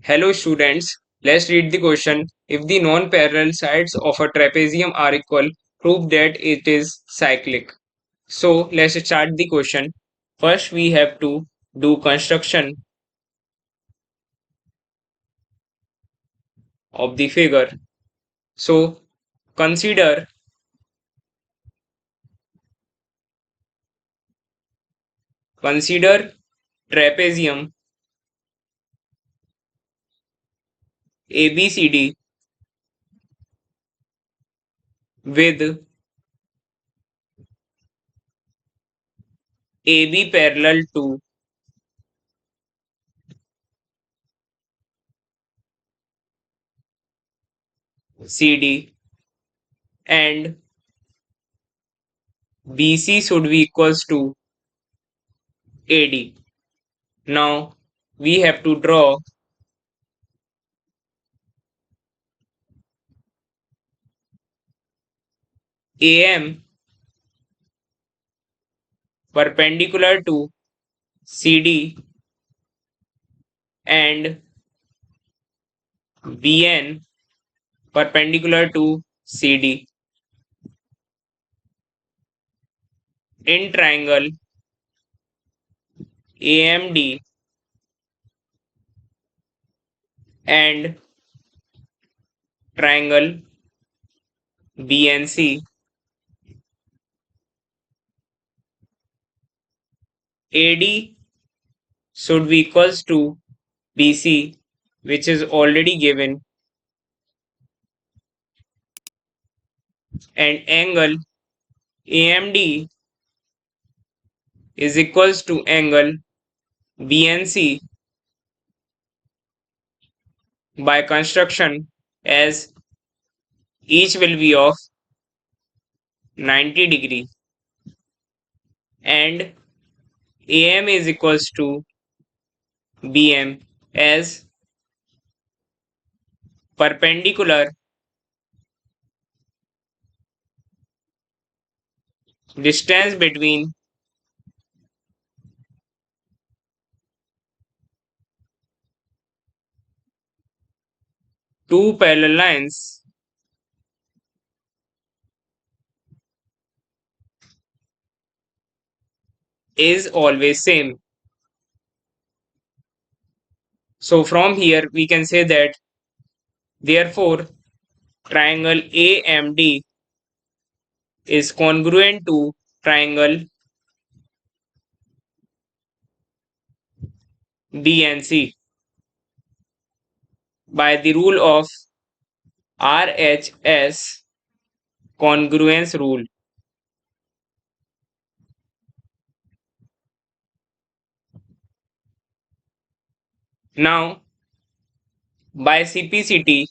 Hello students, let's read the question. If the non-parallel sides of a trapezium are equal, prove that it is cyclic. So let's start the question. First we have to do construction of the figure. So consider consider trapezium ABCD with AB parallel to CD and BC should be equals to AD. Now we have to draw AM perpendicular to CD and BN perpendicular to CD in triangle AMD and triangle BNC. AD should be equals to BC, which is already given, and angle AMD is equals to angle BNC by construction, as each will be of 90 degree, and AM is equals to BM as perpendicular distance between two parallel lines is always same. So from here we can say that therefore triangle AMD is congruent to triangle BNC by the rule of RHS congruence rule. Now by CPCT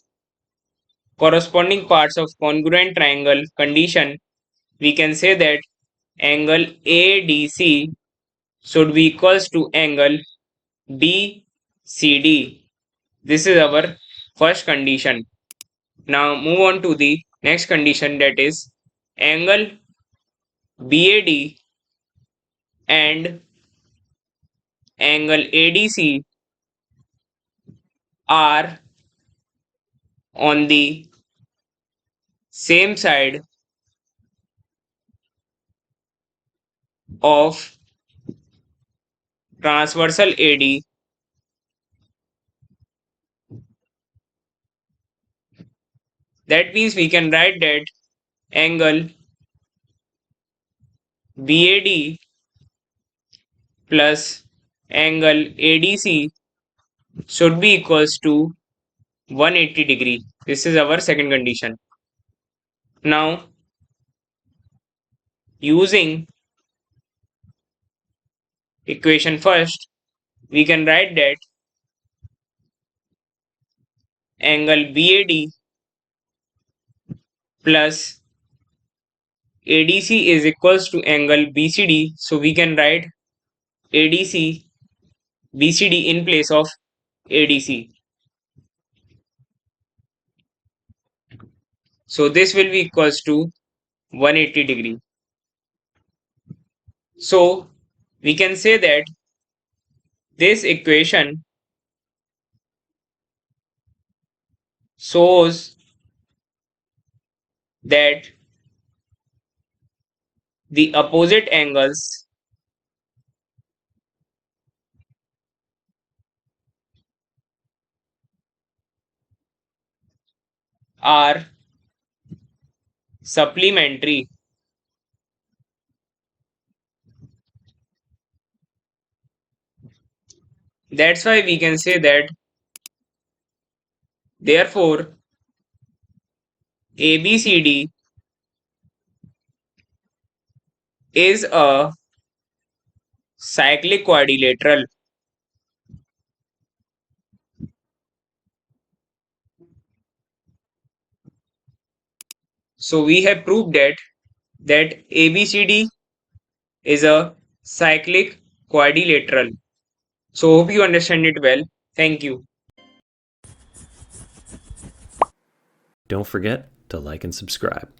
corresponding parts of congruent triangle condition, we can say that angle ADC should be equals to angle BCD. This is our first condition. Now move on to the next condition, that is angle BAD and angle ADC are on the same side of transversal AD. That means we can write that angle BAD plus angle ADC should be equals to 180 degree. This is our second condition. Now using equation first, we can write that angle BAD plus ADC is equals to angle BCD. So we can write ADC BCD in place of ADC. So this will be equals to 180 degree. So we can say that this equation shows that the opposite angles are supplementary. That's why we can say that therefore ABCD is a cyclic quadrilateral. So we have proved that ABCD is a cyclic quadrilateral. So hope you understand it well. Thank you. Don't forget to like and subscribe.